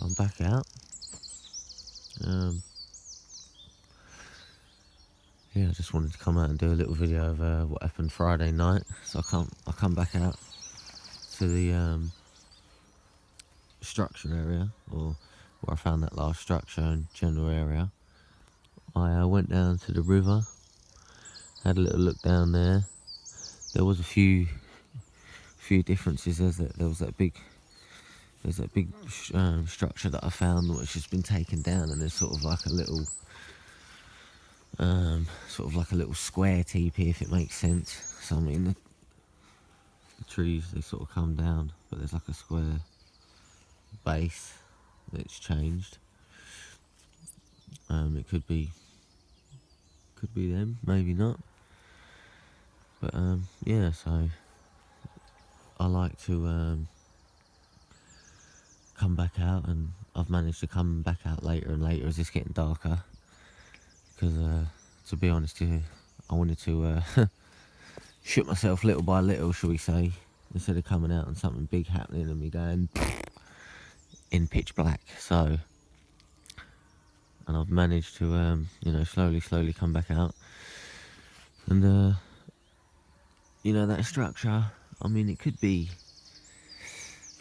I'm back out. Yeah, I just wanted to come out and do a little video of what happened Friday night. So I come back out to the structure area, or where I found that last structure and general area. I went down to the river, had a little look down there. There was a few differences. There was that big structure that I found which has been taken down, and there's sort of like a little square teepee, if it makes sense. So I mean, the trees, they sort of come down, but there's like a square base that's changed. It could be them, maybe not. But yeah, so I like to come back out, and I've managed to come back out later and later as it's getting darker. Because to be honest with you, I wanted to shoot myself little by little, shall we say, instead of coming out and something big happening and me going in pitch black. So, and I've managed to slowly come back out, and that structure, I mean, it could be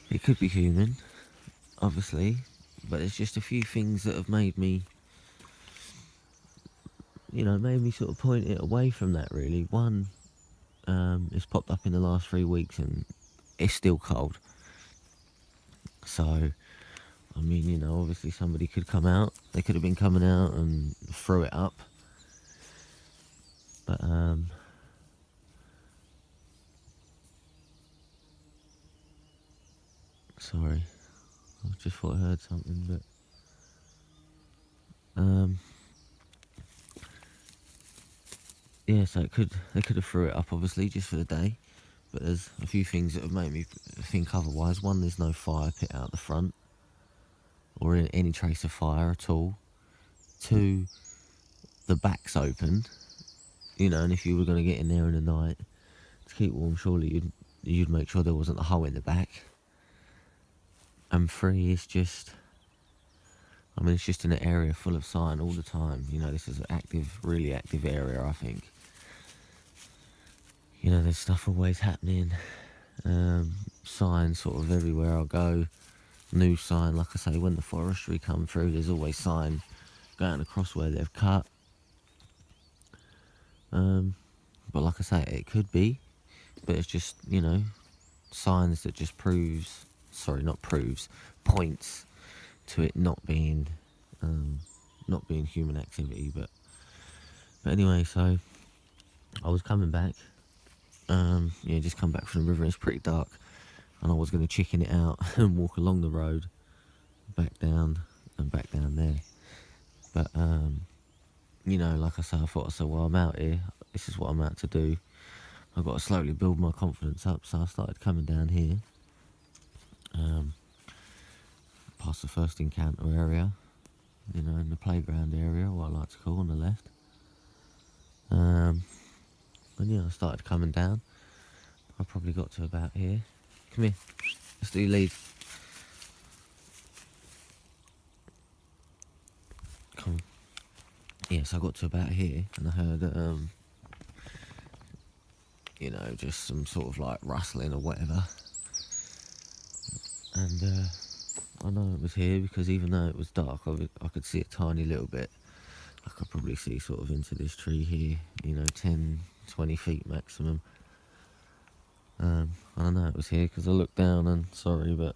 human, obviously, but there's just a few things that have made me sort of point it away from that, really. One, it's popped up in the last 3 weeks and it's still cold. So, I mean, obviously somebody could come out. They could have been coming out and threw it up. But, sorry. I just thought I heard something, but, yeah, so they could have threw it up, obviously, just for the day. But there's a few things that have made me think otherwise. One, there's no fire pit out the front, or any trace of fire at all. Two, the back's open, and if you were going to get in there in the night to keep warm, surely you'd make sure there wasn't a hole in the back. And three, it's just in an area full of sign all the time. This is an really active area, I think. There's stuff always happening. Signs sort of everywhere I go. New sign, like I say, when the forestry come through, there's always sign going across where they've cut. But like I say, it could be, but it's just, signs that just points to it not being human activity. But anyway, so I was coming back, just come back from the river. It's pretty dark, and I was going to chicken it out and walk along the road back down there. But like I say, I thought, well, I'm out here, this is what I'm out to do. I've got to slowly build my confidence up. So I started coming down here, past the first encounter area, in the playground area, what I like to call, on the left. And I started coming down. I probably got to about here. Come here, let's do your lead. Come on. Yes, I got to about here, and I heard just some sort of like rustling or whatever. And I know it was here because even though it was dark, I could see a tiny little bit. I could probably see sort of into this tree here, 10, 20 feet maximum. I know it was here because I looked down, and sorry, but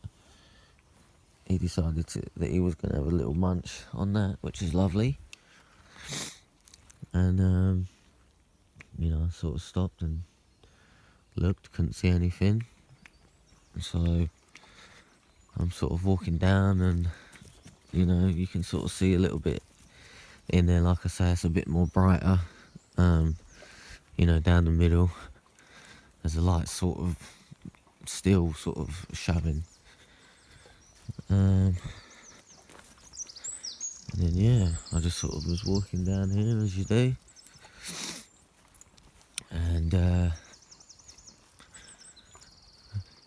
he decided that he was going to have a little munch on that, which is lovely. And I sort of stopped and looked, couldn't see anything. So I'm sort of walking down, and you can sort of see a little bit in there. Like I say, it's a bit more brighter. Down the middle, there's a light still sort of showing. And then I just sort of was walking down here as you do, and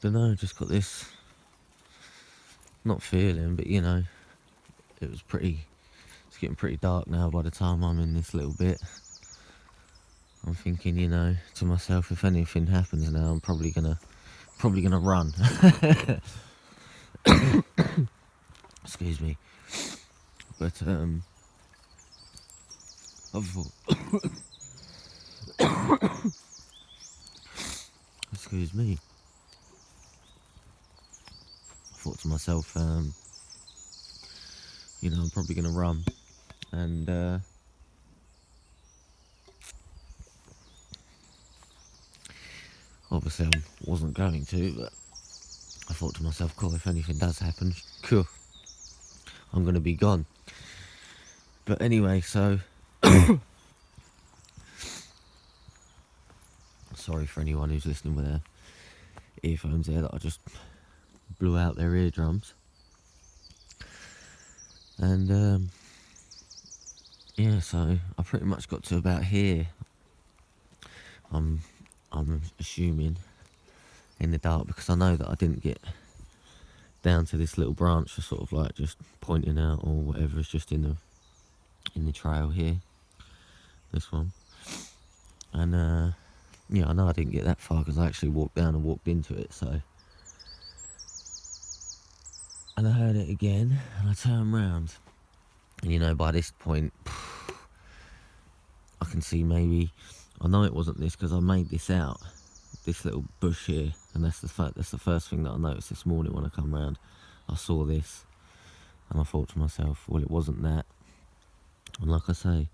don't know, just got this not feeling, but you know, it was pretty. It's getting pretty dark now by the time I'm in this little bit. I'm thinking, you know, to myself, if anything happens now, I'm probably gonna run. Excuse me. But I thought, excuse me. I thought to myself, you know, I'm probably gonna run, and obviously I wasn't going to, but I thought to myself, cool, if anything does happen, cool, I'm gonna be gone. But anyway, so sorry for anyone who's listening with their earphones there that I just blew out their eardrums. And yeah, so I pretty much got to about here. I'm assuming in the dark, because I know that I didn't get down to this little branch for sort of like just pointing out or whatever. It's just in the trail here, this one. And yeah, I know I didn't get that far because I actually walked down and walked into it. So, and I heard it again, and I turned round, and you know, by this point I can see, maybe, I know it wasn't this because I made this out, this little bush here, and that's the first thing that I noticed this morning when I come round. I saw this, and I thought to myself, well, it wasn't that. And like I say,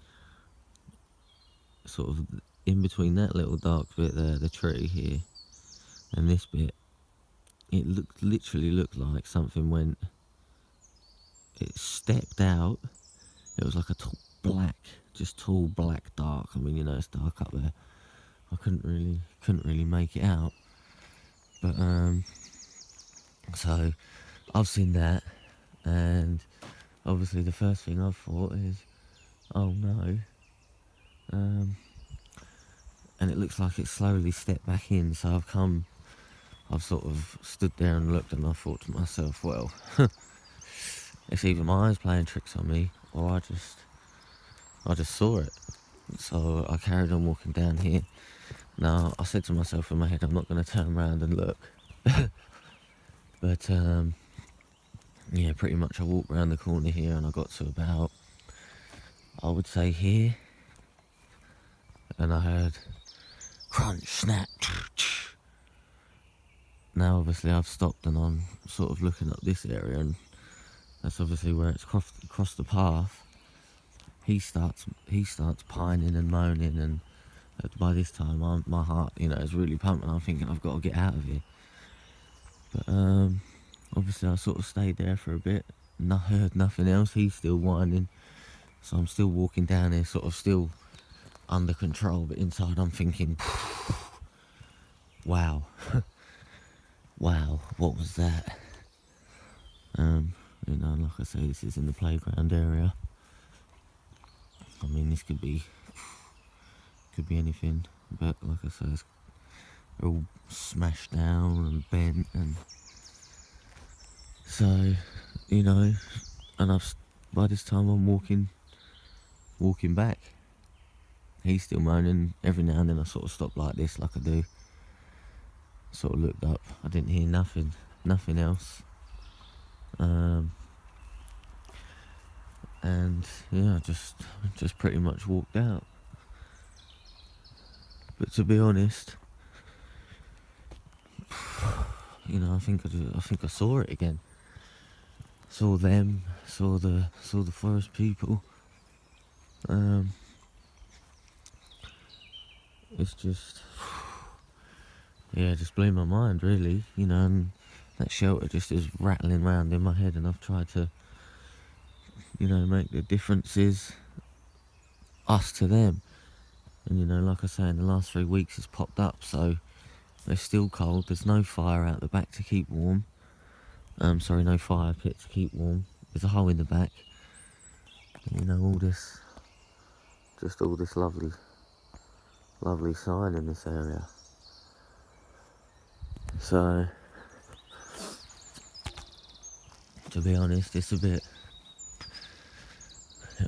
sort of in between that little dark bit there, the tree here, and this bit, it literally looked like something went, it stepped out. It was like a tall black dark. I mean, you know, it's dark up there. I couldn't really make it out. But so I've seen that, and obviously the first thing I've thought is, oh no. And it looks like it slowly stepped back in. So I've sort of stood there and looked, and I thought to myself, well, it's either my eyes playing tricks on me, or I just saw it. So I carried on walking down here. Now, I said to myself in my head, I'm not going to turn around and look. But yeah, pretty much I walked around the corner here, and I got to about, I would say, here, and I heard crunch, snap. Now obviously I've stopped, and I'm sort of looking up this area, and that's obviously where it's crossed the path. He starts pining and moaning, and by this time my heart, you know, is really pumping. I'm thinking I've got to get out of here. But obviously I sort of stayed there for a bit, and I heard nothing else. He's still whining, so I'm still walking down here, sort of still under control, but inside I'm thinking, wow. Wow, what was that? You know, like I say, this is in the playground area. I mean, this could be anything, but like I say, it's all smashed down and bent, and so, you know, and by this time I'm walking back. He's still moaning. Every now and then I sort of stop like this, like I do. Sort of looked up. I didn't hear nothing else. And yeah, just pretty much walked out. But to be honest, you know, I think I saw it again. Saw them. Saw the forest people. It's just, yeah, just blew my mind, really. You know, and that shelter just is rattling around in my head, and I've tried to, you know, make the differences us to them. And you know, like I say, in the last 3 weeks it's popped up, so they're still cold. There's no fire out the back to keep warm. Sorry, no fire pit to keep warm. There's a hole in the back. And, you know, all this lovely sign in this area. So to be honest. It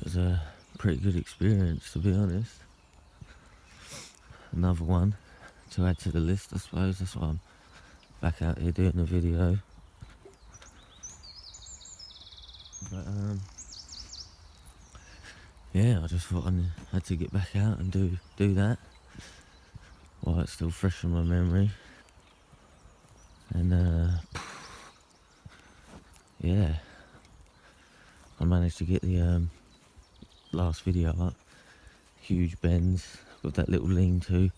was a pretty good experience, to be honest. Another one to add to the list, I suppose. That's why I'm back out here doing the video. But yeah, I just thought I had to get back out and do that while it's still fresh in my memory. And yeah, I managed to get the last video up. Huge bends with that little lean-to.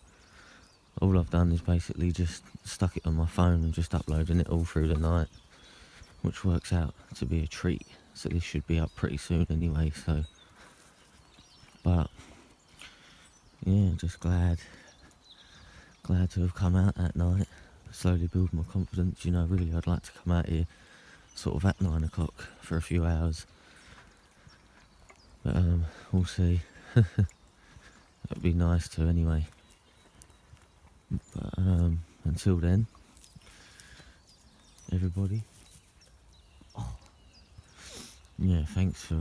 All I've done is basically just stuck it on my phone and just uploading it all through the night, which works out to be a treat. So this should be up pretty soon anyway, so. But yeah, just glad to have come out that night. Slowly build my confidence. You know, really I'd like to come out here sort of at 9 o'clock for a few hours. But we'll see. That'd be nice to anyway. But until then, everybody. Yeah, thanks for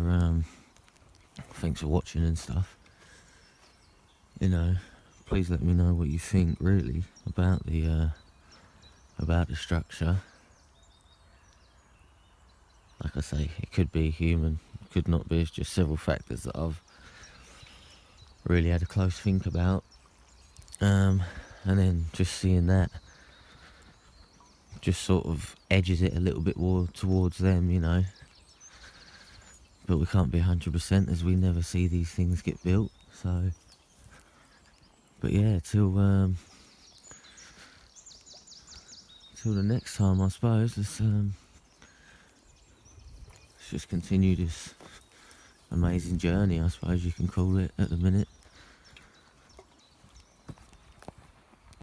watching and stuff. You know, please let me know what you think really about the structure. Like I say, it could be human, could not be. It's just several factors that I've really had a close think about. And then just seeing that just sort of edges it a little bit more towards them, you know. But we can't be 100% as we never see these things get built, so. But yeah, till the next time, I suppose. Let's just continue this amazing journey, I suppose you can call it, at the minute.